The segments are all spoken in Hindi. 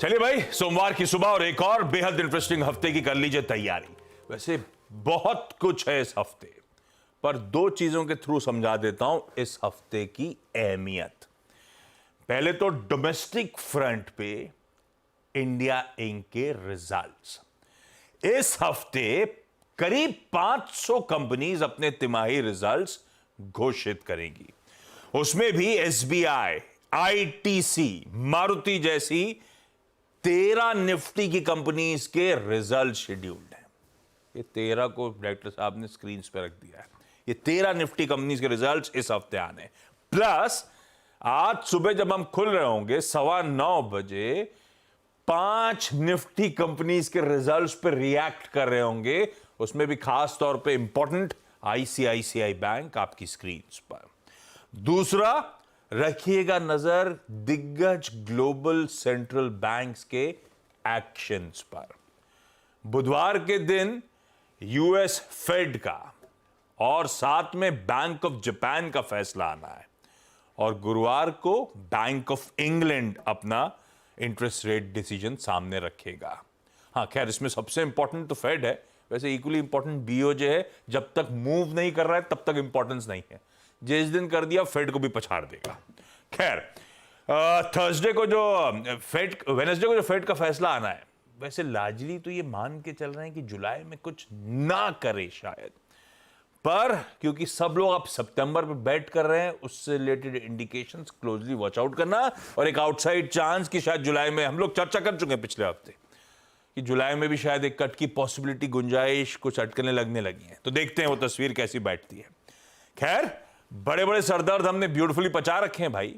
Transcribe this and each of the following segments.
चलिए भाई, सोमवार की सुबह और एक और बेहद इंटरेस्टिंग हफ्ते की कर लीजिए तैयारी। वैसे बहुत कुछ है इस हफ्ते, पर दो चीजों के थ्रू समझा देता हूं इस हफ्ते की अहमियत। पहले तो डोमेस्टिक फ्रंट पे इंडिया इंक के रिजल्ट्स। इस हफ्ते करीब 500 कंपनीज अपने तिमाही रिजल्ट्स घोषित करेंगी। उसमें भी एसबीआई, आईटीसी, मारुति जैसी 13 निफ्टी की कंपनीज के रिजल्ट शेड्यूल्ड हैं। ये 13 को डायरेक्टर साहब ने स्क्रीन पे रख दिया है। ये 13 निफ्टी कंपनीज के रिजल्ट्स इस हफ्ते आने, प्लस आज सुबह जब हम खुल रहे होंगे 9:15 बजे 5 निफ्टी कंपनीज के रिजल्ट्स पे रिएक्ट कर रहे होंगे। उसमें भी खास तौर पे इंपॉर्टेंट आईसीआईसीआई बैंक आपकी स्क्रीन पर। दूसरा, रखिएगा नजर दिग्गज ग्लोबल सेंट्रल बैंक्स के एक्शंस पर। बुधवार के दिन यूएस फेड का और साथ में बैंक ऑफ जापान का फैसला आना है, और गुरुवार को बैंक ऑफ इंग्लैंड अपना इंटरेस्ट रेट डिसीजन सामने रखेगा। हाँ खैर, इसमें सबसे इंपॉर्टेंट तो फेड है, वैसे इक्वली इंपॉर्टेंट बीओजे है। जब तक मूव नहीं कर रहा है तब तक इंपॉर्टेंस नहीं है, जिस दिन कर दिया फेड को भी पछाड़ देगा। खैर, थर्सडे को जो वेडनेसडे को जो फेड का फैसला आना है, वैसे लार्जली तो ये मान के चल रहे हैं कि जुलाई में कुछ ना करे शायद, पर क्योंकि सब लोग अब सितंबर पे बेट कर रहे हैं, उससे related indications closely watch out करना। और एक आउटसाइड चांस कि शायद जुलाई में, हम लोग चर्चा कर चुके हैं पिछले हफ्ते कि जुलाई में भी शायद एक कट की पॉसिबिलिटी, गुंजाइश कुछ अटकलें लगने लगी हैं। तो देखते हैं वो तस्वीर कैसी बैठती है। खैर, बड़े बड़े सरदर्द हमने ब्यूटीफुली पचा रखे हैं भाई।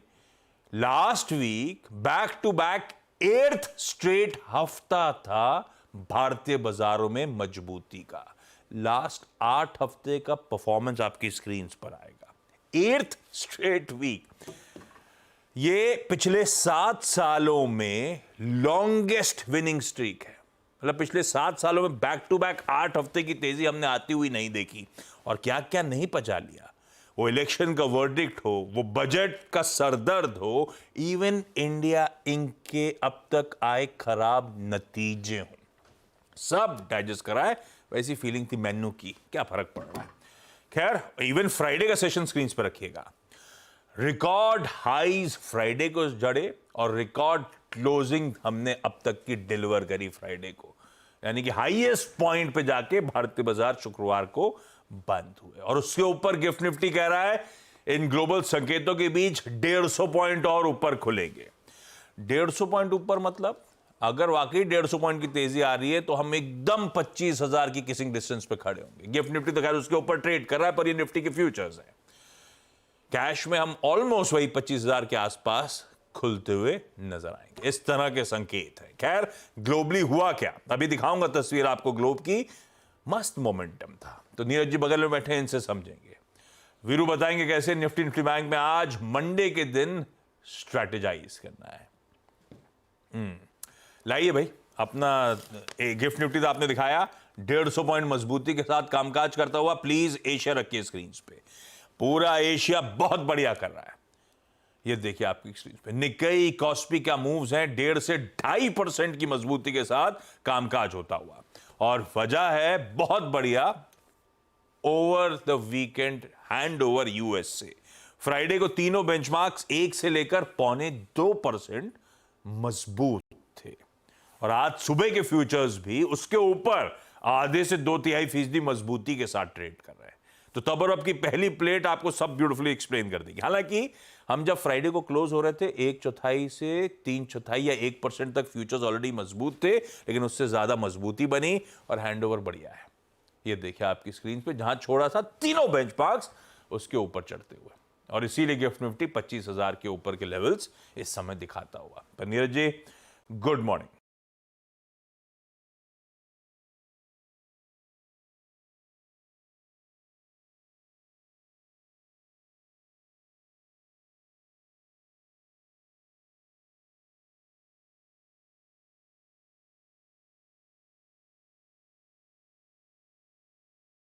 Last week back to back 8th straight हफ्ता था भारतीय बाजारों में मजबूती का। लास्ट 8 हफ्ते का परफॉर्मेंस आपकी स्क्रीन पर आएगा। 8th स्ट्रेट वीक, ये पिछले 7 सालों में लॉन्गेस्ट विनिंग स्ट्रीक है। मतलब पिछले 7 सालों में बैक टू बैक 8 हफ्ते की तेजी हमने आती हुई नहीं देखी। और क्या क्या नहीं पचा लिया, वो इलेक्शन का वर्डिक्ट हो, वो बजट का सरदर्द हो, इवन इंडिया इंक के अब तक आए खराब नतीजे हों, सब डाइजेस्ट कराए। वैसी फीलिंग थी मेन्यू की, क्या फर्क पड़ रहा है। खैर, इवन फ्राइडे का सेशन स्क्रीन पर रखिएगा। रिकॉर्ड हाईज फ्राइडे को जड़े और रिकॉर्ड क्लोजिंग हमने अब तक की डिलीवर करी फ्राइडे को, यानी कि हाईएस्ट पॉइंट पे जाके भारतीय बाजार शुक्रवार को बंद हुए। और उसके ऊपर गिफ्ट निफ्टी कह रहा है इन ग्लोबल संकेतों के बीच 150 पॉइंट और ऊपर खुलेंगे। 150 पॉइंट ऊपर मतलब अगर वाकई 150 पॉइंट की तेजी आ रही है तो हम एकदम 25,000 की किसिंग डिस्टेंस पे खड़े होंगे। गिफ्ट निफ्टी तो खैर उसके ऊपर ट्रेड कर रहा है, पर ये निफ्टी के फ्यूचर्स है। कैश में हम ऑलमोस्ट वही 25,000 के आसपास खुलते हुए नजर आएंगे। इस तरह के संकेत है। खैर, ग्लोबली हुआ क्या, अभी दिखाऊंगा तस्वीर आपको ग्लोब की। मस्त मोमेंटम था। तो नीरज जी बगल में बैठे हैं, इनसे समझेंगे। वीरू बताएंगे कैसे निफ्टी बैंक में आज मंडे के दिन स्ट्रैटेजाइज करना है। लाइए भाई अपना गिफ्ट निफ्टी तो आपने दिखाया 150 पॉइंट मजबूती के साथ कामकाज करता हुआ। प्लीज एशिया रखिए स्क्रीन पे। पूरा एशिया बहुत बढ़िया कर रहा है। ये देखिए आपकी स्क्रीन पे निक्केई कॉस्पी क्या मूव्स हैं, 1.5 से 2.5% की मजबूती के साथ कामकाज होता हुआ। और वजह है बहुत बढ़िया over the weekend hand over US से। फ्राइडे को तीनों बेंचमार्क्स 1 से लेकर 0.25% मजबूत थे, और आज सुबह के फ्यूचर्स भी उसके ऊपर आधे से 2/3% मजबूती के साथ ट्रेड कर रहे हैं। तो तब और अब की पहली प्लेट आपको सब ब्यूटीफुली एक्सप्लेन कर देगी। हालांकि हम जब फ्राइडे को क्लोज हो रहे थे 1/4 से 3/4 या 1% तक फ्यूचर्स ऑलरेडी मजबूत थे, लेकिन उससे ज्यादा मजबूती बनी और हैंडओवर बढ़िया है। ये देखिए आपकी स्क्रीन पे, जहां छोड़ा था तीनों बेंचमार्क्स उसके ऊपर चढ़ते हुए, और इसीलिए गिफ्ट निफ्टी 25,000 के ऊपर के लेवल्स इस समय दिखाता हुआ। पर नीरज जी, गुड मॉर्निंग।